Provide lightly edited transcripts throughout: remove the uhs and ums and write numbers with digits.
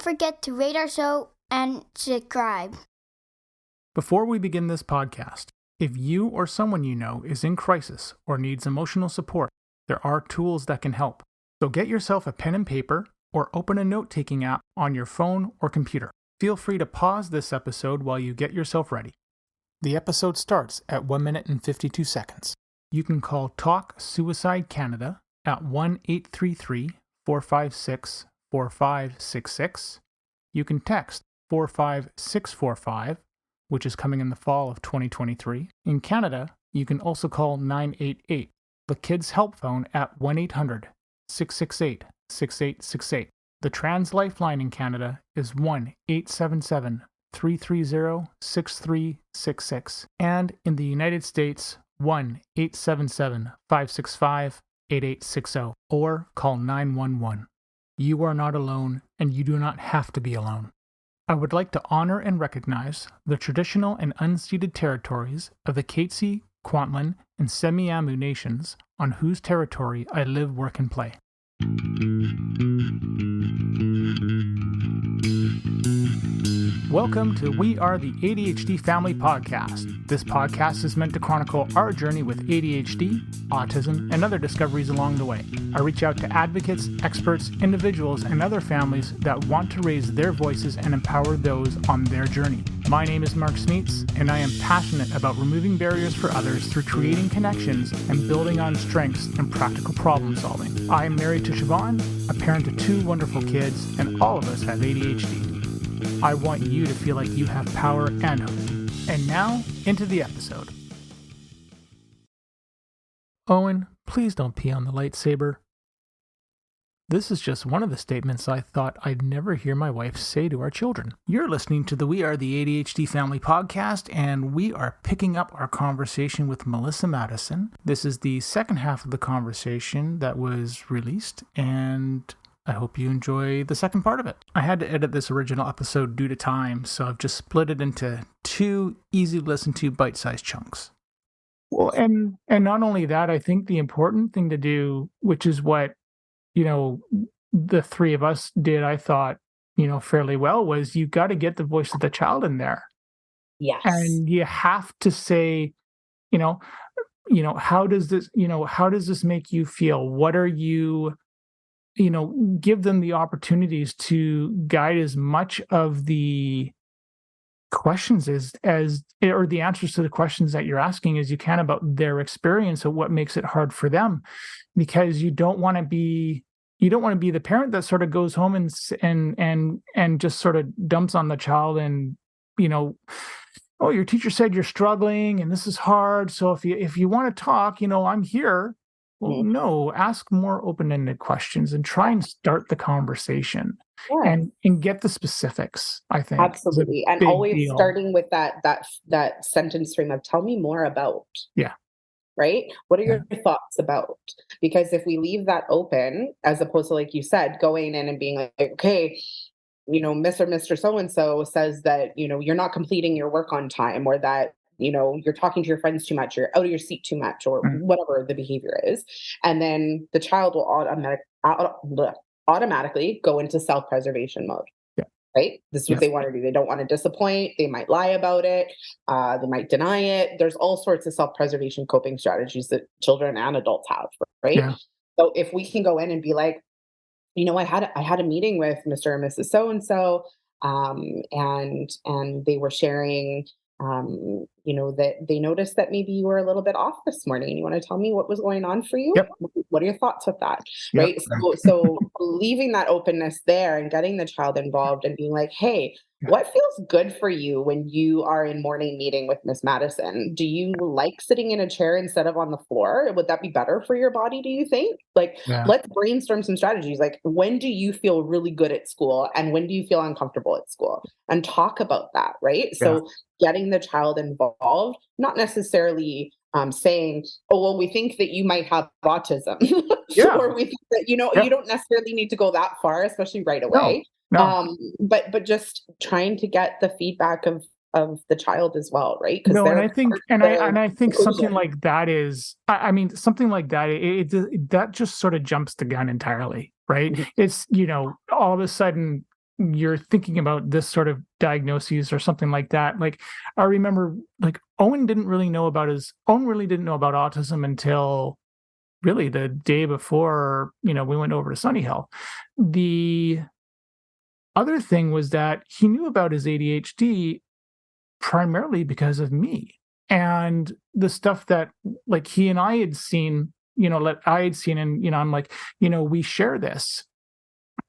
forget to rate our show and subscribe. Before we begin this podcast, if you or someone you know is in crisis or needs emotional support, there are tools that can help. So get yourself a pen and paper or open a note-taking app on your phone or computer. Feel free to pause this episode while you get yourself ready. The episode starts at 1 minute and 52 seconds. You can call Talk Suicide Canada at 1-833-456-4566. You can text 45645, which is coming in the fall of 2023. In Canada, you can also call 988, the Kids Help Phone at 1-800-668-6868. The Trans Lifeline in Canada is 1-877-330-6366. And in the United States, 1-877-565-8860, or call 911. You are not alone, and you do not have to be alone. I would like to honor and recognize the traditional and unceded territories of the Katzie, Kwantlen, and Semiahmoo nations on whose territory I live, work, and play. Welcome to We Are the ADHD Family podcast. This podcast is meant to chronicle our journey with ADHD, autism, and other discoveries along the way. I reach out to advocates, experts, individuals, and other families that want to raise their voices and empower those on their journey. My name is Mark Smeets, and I am passionate about removing barriers for others through creating connections and building on strengths and practical problem solving. I am married to Siobhan, a parent of 2 wonderful kids, and all of us have ADHD. I want you to feel like you have power and hope. And now, into the episode. Owen, please don't pee on the lightsaber. This is just one of the statements I thought I'd never hear my wife say to our children. You're listening to the We Are the ADHD Family podcast, and we are picking up our conversation with Melissa Madison. This is the second half of the conversation that was released, and I hope you enjoy the second part of it. I had to edit this original episode due to time, so I've just split it into 2 easy to listen to bite-sized chunks. Well, and not only that, I think the important thing to do, which is what, the 3 of us did, I thought, fairly well, was you got to get the voice of the child in there. Yes. And you have to say, how does this make you feel? What are you, give them the opportunities to guide as much of the questions or the answers to the questions that you're asking as you can about their experience of what makes it hard for them, because you don't want to be the parent that sort of goes home and just sort of dumps on the child and, oh, your teacher said you're struggling and this is hard, so if you want to talk, I'm here. Well, no, ask more open-ended questions and try and start the conversation. Yeah. And get the specifics, I think. Absolutely. And always starting with that sentence stream of tell me more about. Yeah. Right? What are your thoughts about? Because if we leave that open, as opposed to, like you said, going in and being like, okay, Mr. So-and-so says that, you're not completing your work on time, or that, you're talking to your friends too much, you're out of your seat too much, or whatever the behavior is. And then the child will automatically go into self-preservation mode. Yeah. Right? This is what they want to do. They don't want to disappoint. They might lie about it. They might deny it. There's all sorts of self-preservation coping strategies that children and adults have, right? Yeah. So if we can go in and be like, I had a meeting with Mr. and Mrs. So-and-so, and they were sharing, that they noticed that maybe you were a little bit off this morning. You want to tell me what was going on for you? Yep. What are your thoughts with that? Yep. Right. So leaving that openness there and getting the child involved and being like, hey, what feels good for you when you are in morning meeting with Miss Madison? Do you like sitting in a chair instead of on the floor? Would that be better for your body, do you think? Let's brainstorm some strategies. Like, when do you feel really good at school? And when do you feel uncomfortable at school? And talk about that, right? Yeah. So getting the child involved, not necessarily saying, oh, well, we think that you might have autism. Or we think that, you don't necessarily need to go that far, especially right away. No. But just trying to get the feedback of the child as well, right? No, and I think something like that is, something like that, that just sort of jumps the gun entirely, right? Mm-hmm. It's, all of a sudden, you're thinking about this sort of diagnoses or something like that. Like, I remember, like, Owen really didn't know about autism until really the day before, we went over to Sunny Hill. The other thing was that he knew about his ADHD primarily because of me and the stuff that, like, he and I had seen, and, I'm like, we share this.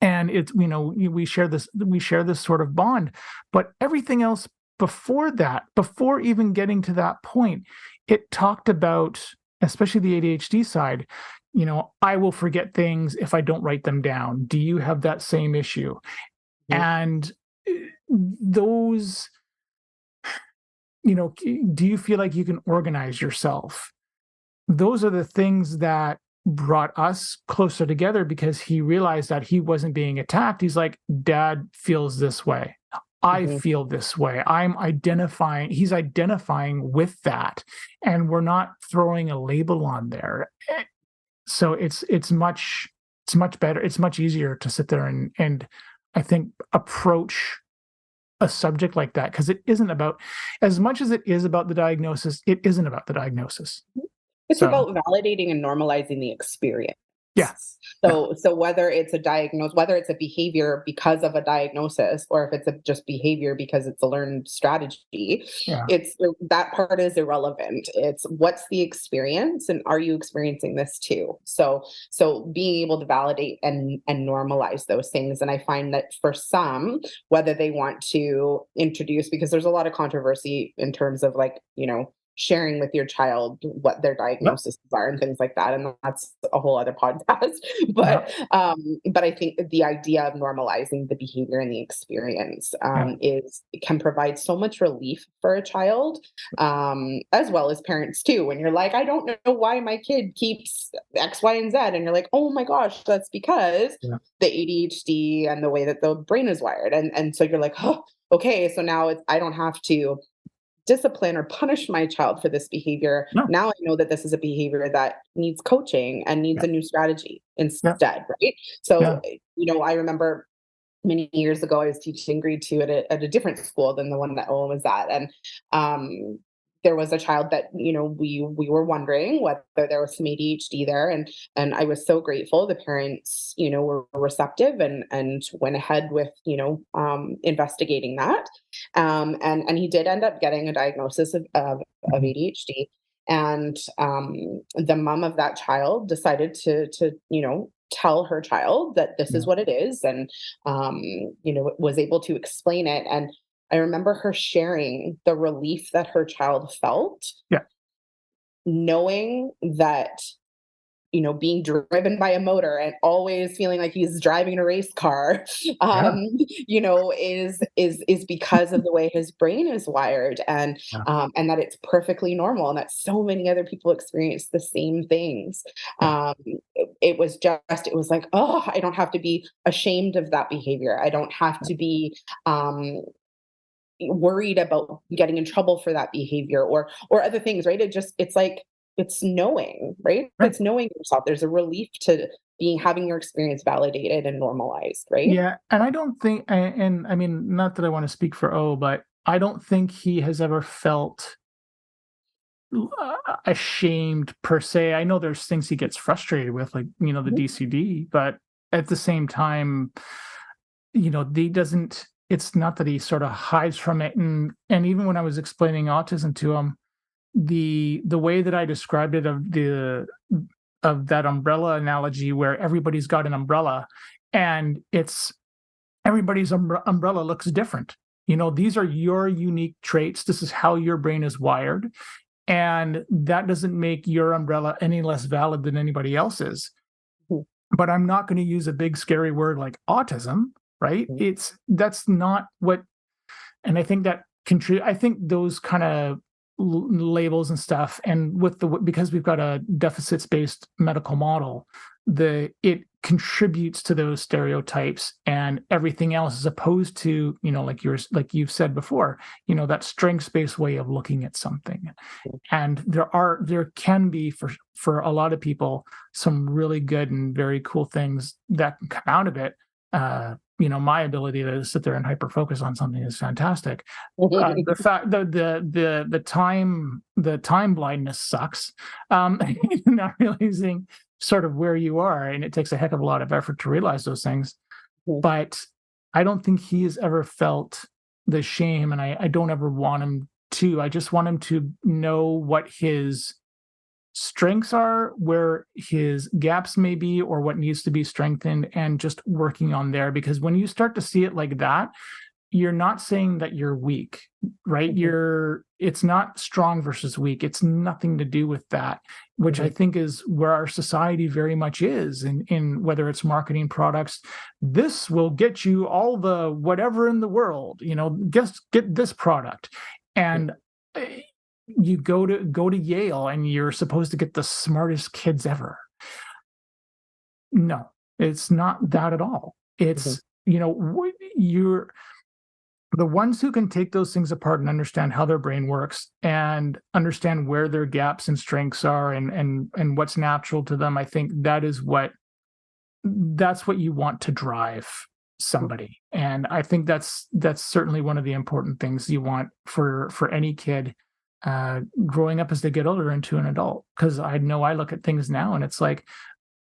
And it's, we share this sort of bond, but everything else before that, before even getting to that point, it talked about, especially the ADHD side, I will forget things if I don't write them down. Do you have that same issue? Mhm. And those, do you feel like you can organize yourself? Those are the things that brought us closer together, because he realized that he wasn't being attacked. He's like, Dad feels this way. I Mhm. feel this way. He's identifying with that. And we're not throwing a label on there. So it's much better. It's much easier to sit there and I think approach a subject like that, because it isn't about, as much as it is about the diagnosis, it isn't about the diagnosis. It's So about validating and normalizing the experience. yeah. Yeah. So whether it's whether it's a behavior because of a diagnosis, or if it's just behavior because it's a learned strategy, Yeah. it's that part is irrelevant. It's what's the experience, and are you experiencing this too? So being able to validate and normalize those things. And I find that for some, whether they want to introduce, because there's a lot of controversy in terms of, like, sharing with your child what their Yep. diagnoses are and things like that, and that's a whole other podcast. Yep. But I think the idea of normalizing the behavior and the experience Yeah. can provide so much relief for a child, as well as parents too. When you're like, I don't know why my kid keeps X, Y, and Z, and you're like, oh my gosh, that's because Yeah. the ADHD and the way that the brain is wired, and so you're like, oh, okay, so now I don't have to discipline or punish my child for this behavior. No. Now I know that this is a behavior that needs coaching and needs Yeah. a new strategy Yeah. instead, right? So, Yeah. I remember many years ago, I was teaching grade 2 at a different school than the one that Owen was at, and there was a child that, we were wondering whether there was some ADHD there, and I was so grateful. The parents, were receptive and went ahead with, investigating that, and he did end up getting a diagnosis of Mhm. ADHD, and the mom of that child decided to tell her child that this is Yeah. what it is, and was able to explain it. And I remember her sharing the relief that her child felt, Yeah. knowing that, being driven by a motor and always feeling like he's driving a race car, Yeah. is because of the way his brain is wired, Yeah. and that it's perfectly normal, and that so many other people experience the same things. Yeah. It was like, oh, I don't have to be ashamed of that behavior. I don't have to be worried about getting in trouble for that behavior, or other things, right? It's like, it's knowing, right? Right. It's knowing yourself. There's a relief to having your experience validated and normalized, right? Yeah. And I don't think, and I mean, not that I want to speak for O, but I don't think he has ever felt ashamed per se. I know there's things he gets frustrated with, like, the Mhm. DCD, but at the same time, he doesn't, it's not that he sort of hides from it. And even when I was explaining autism to him, the way that I described it, of that umbrella analogy, where everybody's got an umbrella, and it's everybody's umbrella looks different. These are your unique traits. This is how your brain is wired, and that doesn't make your umbrella any less valid than anybody else's. Mhm. But I'm not going to use a big scary word like autism, right? Mhm. That's not what. And I think that I think those kind of labels and stuff, and because we've got a deficits based medical model, it contributes to those stereotypes and everything else, as opposed to, like you've said before, that strengths based way of looking at something. And there can be, for a lot of people, some really good and very cool things that can come out of it. my ability to sit there and hyper focus on something is fantastic. The fact the time blindness sucks. Not realizing sort of where you are, and it takes a heck of a lot of effort to realize those things. But I don't think he has ever felt the shame, and I don't ever want him to. I just want him to know what his strengths are, where his gaps may be, or what needs to be strengthened, and just working on there. Because when you start to see it like that, you're not saying that you're weak, right? It's not strong versus weak. It's nothing to do with that, which I think is where our society very much is in whether it's marketing products. This will get you all the whatever in the world, just get this product. And you go to Yale and you're supposed to get the smartest kids ever. No, it's not that at all. It's, you're the ones who can take those things apart and understand how their brain works and understand where their gaps and strengths are and what's natural to them. I think that's what you want to drive somebody. And I think that's certainly one of the important things you want for any kid growing up as they get older into an adult. Because I know I look at things now and it's like,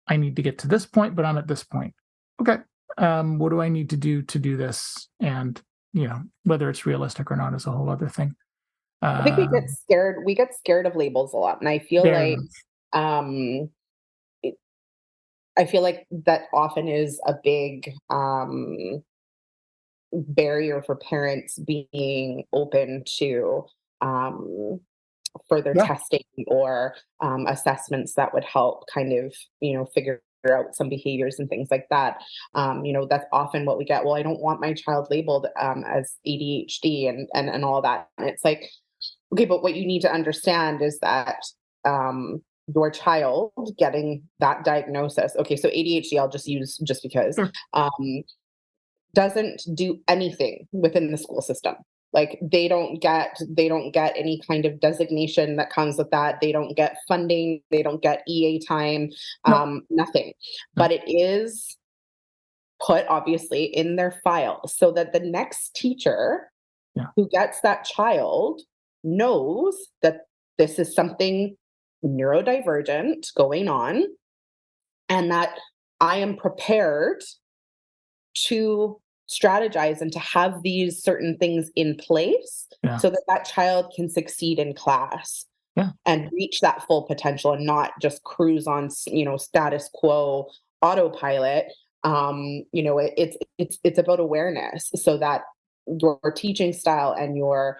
I need to get to this point, but I'm at this point. Okay. What do I need to do this? And whether it's realistic or not is a whole other thing. I think we get scared. We get scared of labels a lot, and I feel like that often is a big barrier for parents being open to further testing or assessments that would help kind of figure out some behaviors and things like that. That's often what we get. Well, I don't want my child labeled as ADHD and all that. And it's like, okay, but what you need to understand is that your child getting that diagnosis, okay, so ADHD, I'll just use just because, doesn't do anything within the school system. Like they don't get any kind of designation that comes with that. They don't get funding. They don't get EA time, nothing. But it is put obviously in their file so that the next teacher who gets that child knows that this is something neurodivergent going on and that I am prepared to strategize and to have these certain things in place so that child can succeed in class and reach that full potential and not just cruise on, status quo autopilot. It's about awareness so that your teaching style and your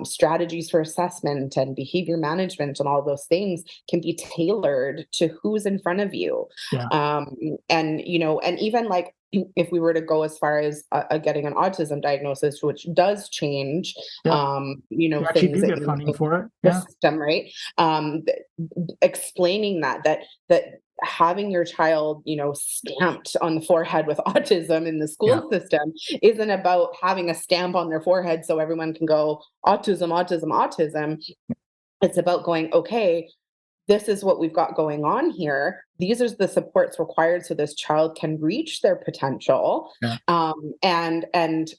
strategies for assessment and behavior management and all those things can be tailored to who's in front of you. And even like, if we were to go as far as getting an autism diagnosis, which does change, you actually things do get funding for it. The system, right? Explaining that having your child, stamped on the forehead with autism in the school system isn't about having a stamp on their forehead so everyone can go autism, autism, autism. It's about going, okay, this is what we've got going on here. These are the supports required so this child can reach their potential. And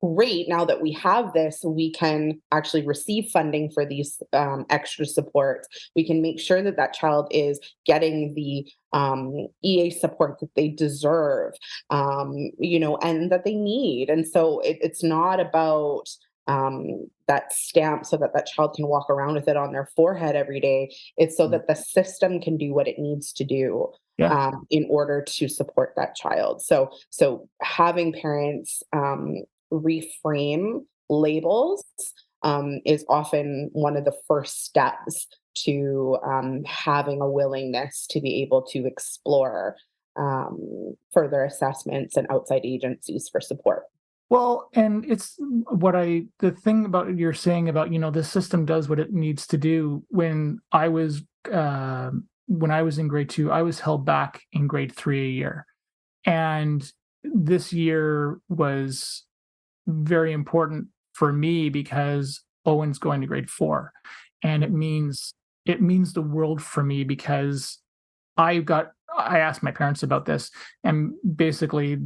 great, now that we have this, we can actually receive funding for these extra supports. We can make sure that that child is getting the EA support that they deserve, and that they need. And so it's not about that stamp so that child can walk around with it on their forehead every day. It's so that the system can do what it needs to do in order to support that child. So having parents reframe labels is often one of the first steps to having a willingness to be able to explore further assessments and outside agencies for support. Well, and it's the thing about you're saying about, the system does what it needs to do. When I was in grade 2, I was held back in grade 3 a year. And this year was very important for me because Owen's going to grade 4. And it means the world for me because I asked my parents about this, and basically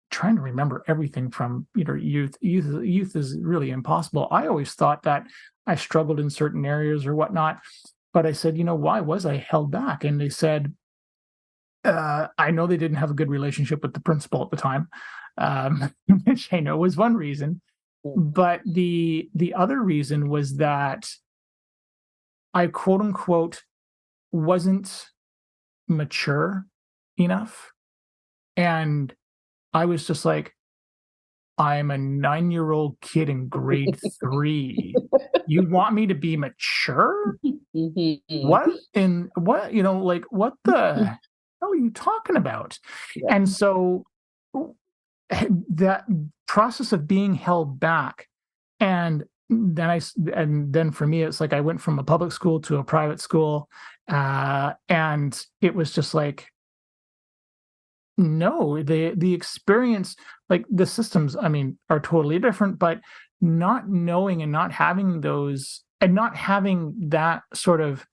trying to remember everything from youth. Youth is really impossible. I always thought that I struggled in certain areas or whatnot, but I said, why was I held back? And they said, I know they didn't have a good relationship with the principal at the time, which I know was one reason. But the other reason was that I, quote unquote, wasn't mature enough. And I was just like, I'm a 9-year-old kid in grade 3. You want me to be mature? What what the hell are you talking about? Yeah. And so that process of being held back, and then for me, it's like I went from a public school to a private school, and it was just like, no, the experience, like the systems, I mean, are totally different, but not knowing and not having those, and not having that sort of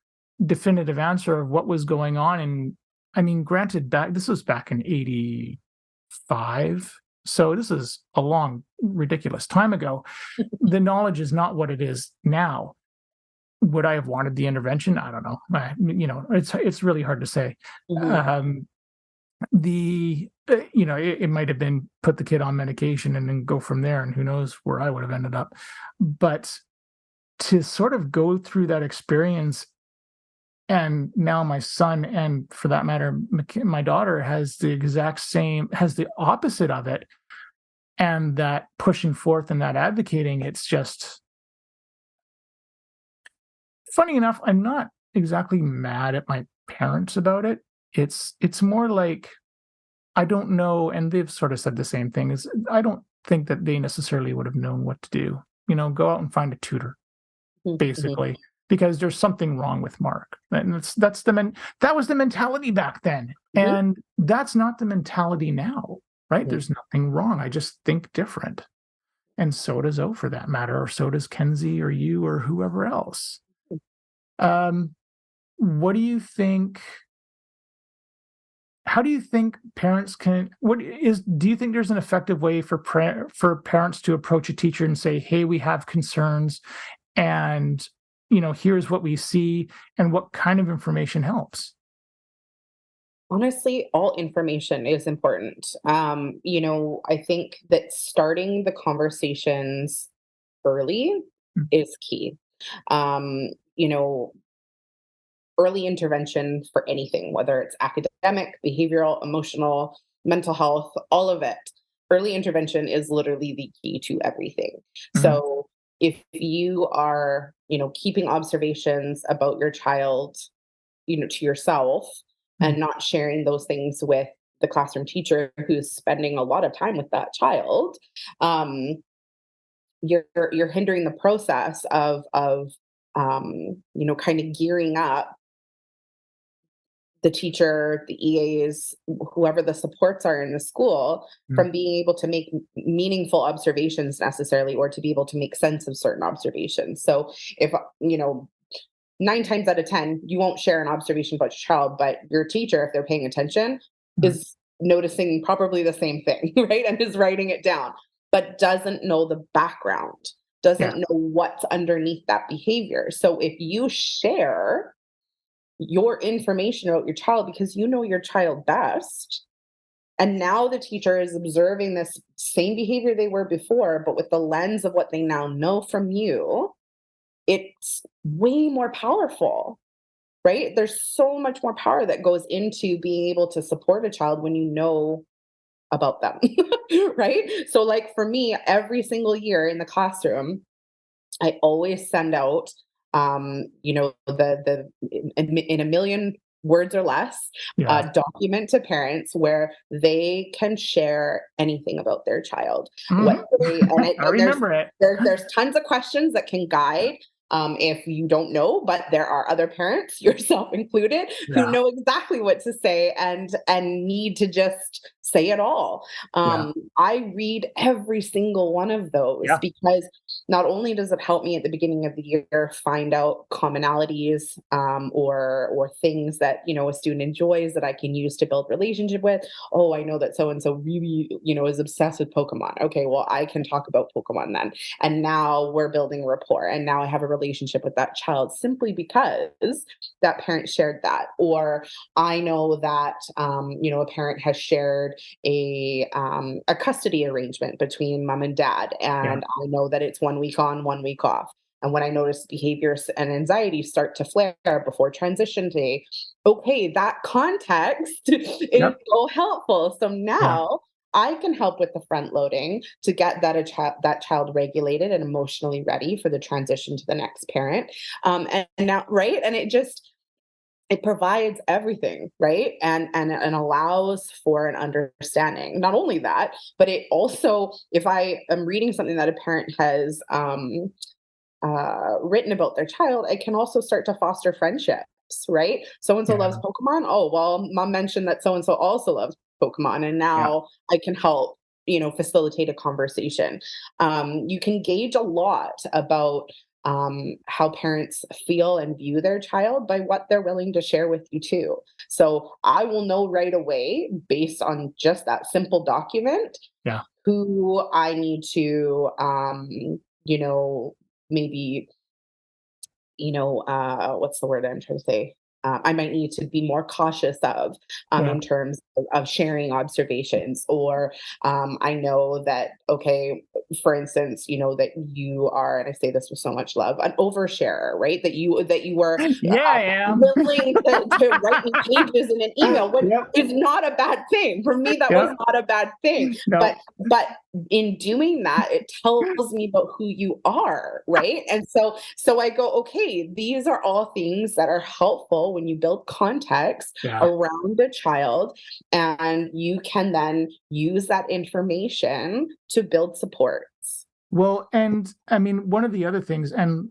definitive answer of what was going on. And I mean, granted, this was back in 85. So this is a long, ridiculous time ago. The knowledge is not what it is now. Would I have wanted the intervention? I don't know. It's really hard to say. It might have been put the kid on medication and then go from there, and who knows where I would have ended up. But to sort of go through that experience, and now my son, and for that matter, my daughter, has the opposite of it, and that pushing forth and that advocating, it's just funny enough, I'm not exactly mad at my parents about it. It's more like, I don't know, and they've sort of said the same thing, is I don't think that they necessarily would have known what to do. Go out and find a tutor, basically, because there's something wrong with Mark. And that was the mentality back then. And that's not the mentality now, right? There's nothing wrong. I just think different. And so does O, for that matter, or so does Kenzie or you or whoever else. What do you think? How do you think parents can? Do you think there's an effective way for parents to approach a teacher and say, "Hey, we have concerns, and here's what we see, and what kind of information helps"? Honestly, all information is important. I think that starting the conversations early is key. Um, you know, Early intervention for anything, whether it's academic, behavioral, emotional, mental health, all of it. Early intervention is literally the key to everything. So if you are, keeping observations about your child, to yourself, and not sharing those things with the classroom teacher who's spending a lot of time with that child, you're hindering the process of kind of gearing up the teacher, the EAs, whoever the supports are in the school, from being able to make meaningful observations necessarily, or to be able to make sense of certain observations. So if, 9 times out of 10, you won't share an observation about your child, but your teacher, if they're paying attention, is noticing probably the same thing, right? And is writing it down, but doesn't know the background, doesn't know what's underneath that behavior. So if you share your information about your child, because you know your child best, and now the teacher is observing this same behavior they were before, but with the lens of what they now know from you, it's way more powerful, right? There's so much more power that goes into being able to support a child when you know about them, right? So like for me, every single year in the classroom, I always send out, the in a million words or less, document to parents where they can share anything about their child. What they, and I remember it. There's tons of questions that can guide. If you don't know, but there are other parents, yourself included, who know exactly what to say and need to just say it all. Yeah. I read every single one of those Yeah. because not only does it help me at the beginning of the year find out commonalities, or things that a student enjoys that I can use to build relationship with. Oh, I know that so and so really is obsessed with Pokemon. Okay, well, I can talk about Pokemon then, and now we're building rapport, and now I have a relationship with that child simply because that parent shared that. Or I know that a parent has shared a custody arrangement between mom and dad, Yeah. and I know that it's 1 week on, 1 week off. And when I notice behaviors and anxiety start to flare before transition day, okay, that context is Yep. so helpful. So Yeah. now I can help with the front loading to get that child regulated and emotionally ready for the transition to the next parent. And now, right, and it provides everything, right, and allows for an understanding. Not only that, but it also, if I am reading something that a parent has written about their child, I can also start to foster friendships, right? So and so loves Yeah. Pokemon. Oh, well, mom mentioned that so and so also loves Pokemon, and Yeah. now I can help, facilitate a conversation. You can gauge a lot about how parents feel and view their child by what they're willing to share with you too. So I will know right away, based on just that simple document, Yeah. who I need to, maybe, what's the word I'm trying to say? I might need to be more cautious of, Yeah. in terms of sharing observations. Or I know that, okay, for instance, that you are, and I say this with so much love, an oversharer, right? That you were Yeah, I am. willing to write me pages in an email, which Yep. is not a bad thing. For me, that was Yep. not a bad thing. But No. but in doing that, it tells me about who you are, right? And so I go, okay, these are all things that are helpful when you build context Yeah. around a child, and you can then use that information to build supports. Well, and I mean, one of the other things, and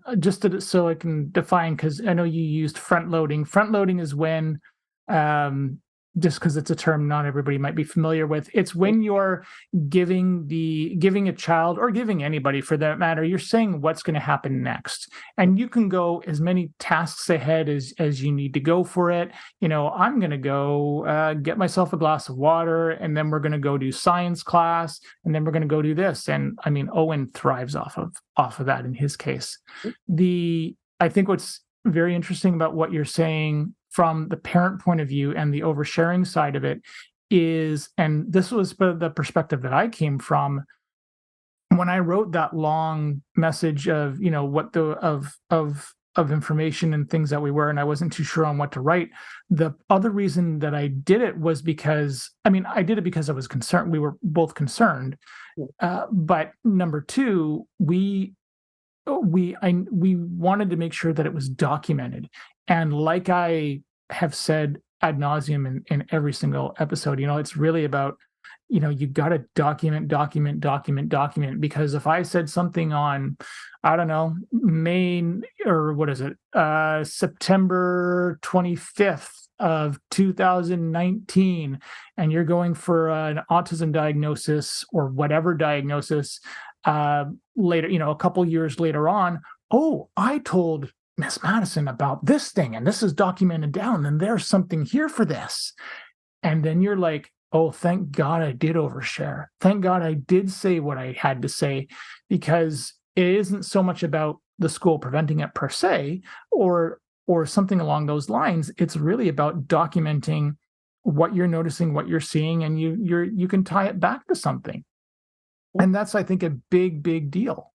so I can define, because I know you used front loading. Front loading is when, um, just because it's a term not everybody might be familiar with, it's when you're giving a child, or giving anybody for that matter, you're saying what's going to happen next, and you can go as many tasks ahead as you need to go for it. I'm going to go get myself a glass of water, and then we're going to go do science class, and then we're going to go do this. And I mean, Owen thrives off of that in his case. I think what's very interesting about what you're saying from the parent point of view and the oversharing side of it is, and this was the perspective that I came from when I wrote that long message of, what the of information and things that we were, and I wasn't too sure on what to write. The other reason that I did it was because, I mean, I did it because I was concerned. We were both concerned. But number two, we wanted to make sure that it was documented. And like I have said ad nauseum in every single episode, it's really about, you got to document, because if I said something on, I don't know, September 25th of 2019, and you're going for an autism diagnosis or whatever diagnosis, later, a couple years later on, oh, I told Miss Madison about this thing, and this is documented down, and there's something here for this. And then you're like, oh, thank God I did overshare. Thank God I did say what I had to say, because it isn't so much about the school preventing it per se, or something along those lines. It's really about documenting what you're noticing, what you're seeing, and you can tie it back to something. And that's, I think, a big deal.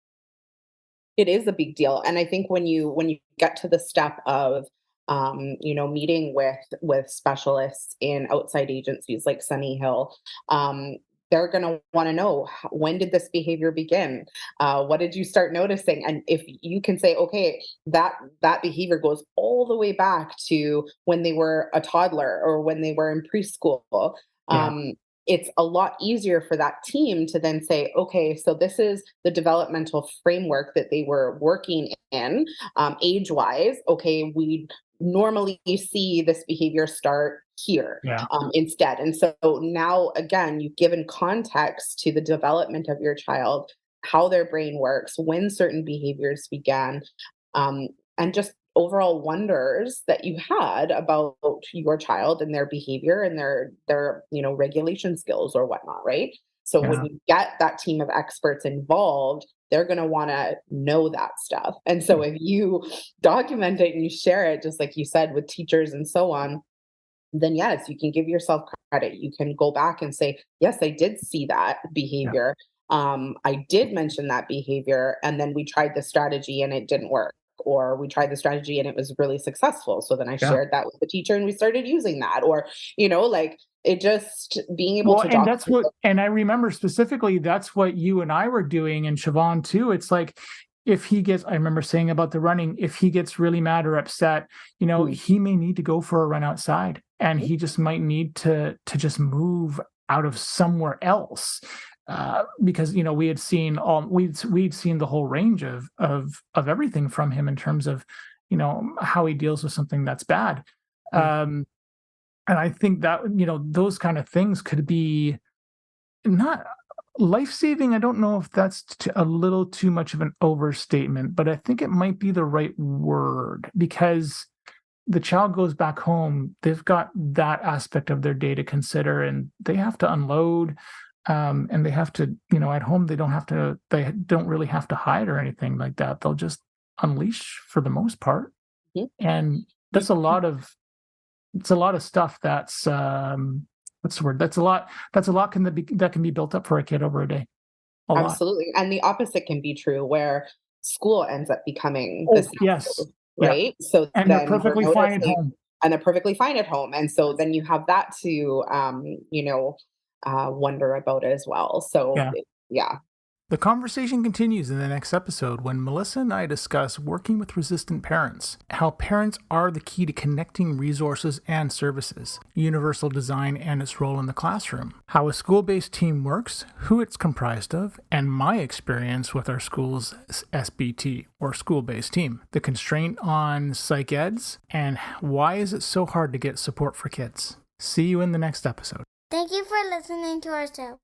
It is a big deal. And I think when you get to the step of meeting with specialists in outside agencies like Sunny Hill, they're going to want to know, when did this behavior begin? What did you start noticing? And if you can say, okay, that behavior goes all the way back to when they were a toddler or when they were in preschool, Yeah. it's a lot easier for that team to then say, okay, so this is the developmental framework that they were working in, age wise. Okay, we normally see this behavior start here Yeah. instead. And so now, again, you've given context to the development of your child, how their brain works, when certain behaviors began, and just overall wonders that you had about your child and their behavior and their regulation skills or whatnot, right? So when Yeah. you get that team of experts involved, they're going to want to know that stuff. And so if you document it and you share it, just like you said, with teachers and so on, then yes, you can give yourself credit. You can go back and say, yes, I did see that Yeah. behavior. I did mention that behavior, and then we tried the strategy and it didn't work. Or we tried the strategy and it was really successful. So then I Yeah. shared that with the teacher and we started using that. Or, like it just being able Well, to and document. and I remember specifically, that's what you and I were doing, and Siobhan too. It's like, if he gets, I remember saying about the running, if he gets really mad or upset, Mhm. he may need to go for a run outside, and he just might need to just move out of somewhere else. Because we had seen we'd seen the whole range of everything from him in terms of how he deals with something that's bad. Mhm. And I think that those kind of things could be not life-saving. I don't know if that's a little too much of an overstatement, but I think it might be the right word, because the child goes back home, they've got that aspect of their day to consider, and they have to unload, and they have to, at home, they don't really have to hide or anything like that. They'll just unleash for the most part. Mhm. And that's a lot of stuff that's, what's the word? That's a lot that can be built up for a kid over a day. A lot. Absolutely. And the opposite can be true where school ends up becoming the Oh, yes. snafu, Yeah. right? So And they're then you're perfectly fine at noticing, home. and they're perfectly fine at home. And so then you have that to, wonder about as well. So, Yeah. yeah. The conversation continues in the next episode when Melissa and I discuss working with resistant parents, how parents are the key to connecting resources and services, universal design and its role in the classroom, how a school-based team works, who it's comprised of, and my experience with our school's SBT, or school-based team, the constraint on psych eds, and why is it so hard to get support for kids. See you in the next episode. Thank you for listening to our show.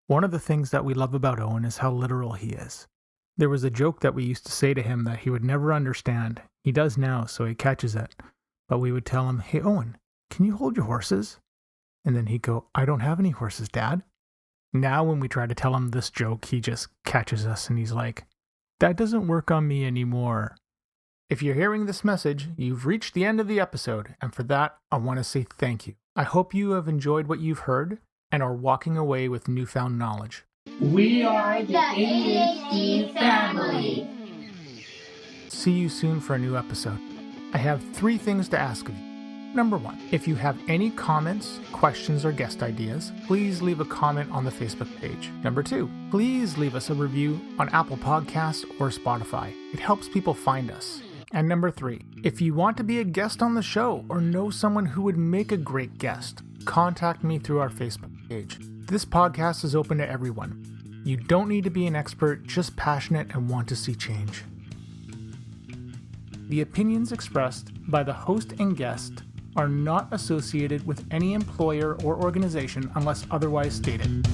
One of the things that we love about Owen is how literal he is. There was a joke that we used to say to him that he would never understand. He does now, so he catches it. But we would tell him, "Hey, Owen, can you hold your horses?" And then he'd go, "I don't have any horses, Dad." Now when we try to tell him this joke, he just catches us and he's like, "That doesn't work on me anymore." If you're hearing this message, you've reached the end of the episode, and for that, I want to say thank you. I hope you have enjoyed what you've heard and are walking away with newfound knowledge. We are the ADHD Family. See you soon for a new episode. I have 3 things to ask of you. Number 1, if you have any comments, questions, or guest ideas, please leave a comment on the Facebook page. Number 2, please leave us a review on Apple Podcasts or Spotify. It helps people find us. And number 3, if you want to be a guest on the show or know someone who would make a great guest, contact me through our Facebook page. This podcast is open to everyone. You don't need to be an expert, just passionate and want to see change. The opinions expressed by the host and guest are not associated with any employer or organization unless otherwise stated.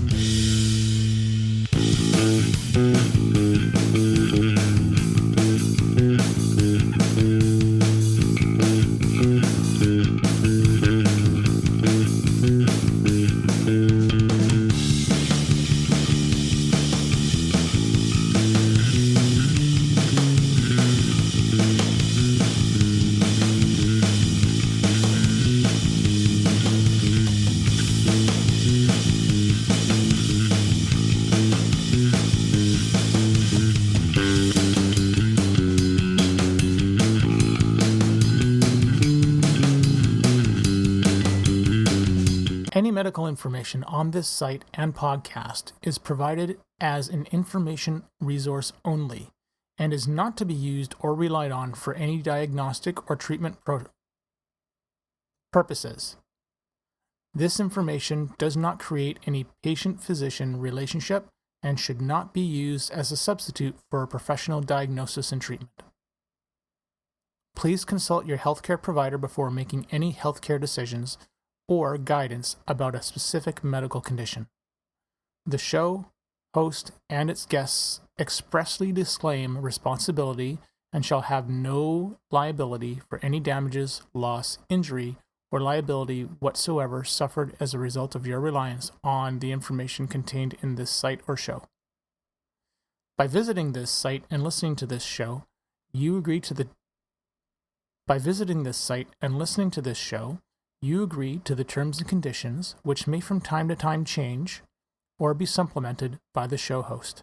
Any medical information on this site and podcast is provided as an information resource only and is not to be used or relied on for any diagnostic or treatment purposes. This information does not create any patient-physician relationship and should not be used as a substitute for a professional diagnosis and treatment. Please consult your healthcare provider before making any healthcare decisions or guidance about a specific medical condition. The show, host, and its guests expressly disclaim responsibility and shall have no liability for any damages, loss, injury, or liability whatsoever suffered as a result of your reliance on the information contained in this site or show. By visiting this site and listening to this show, you agree to the terms and conditions, which may from time to time change or be supplemented by the show host.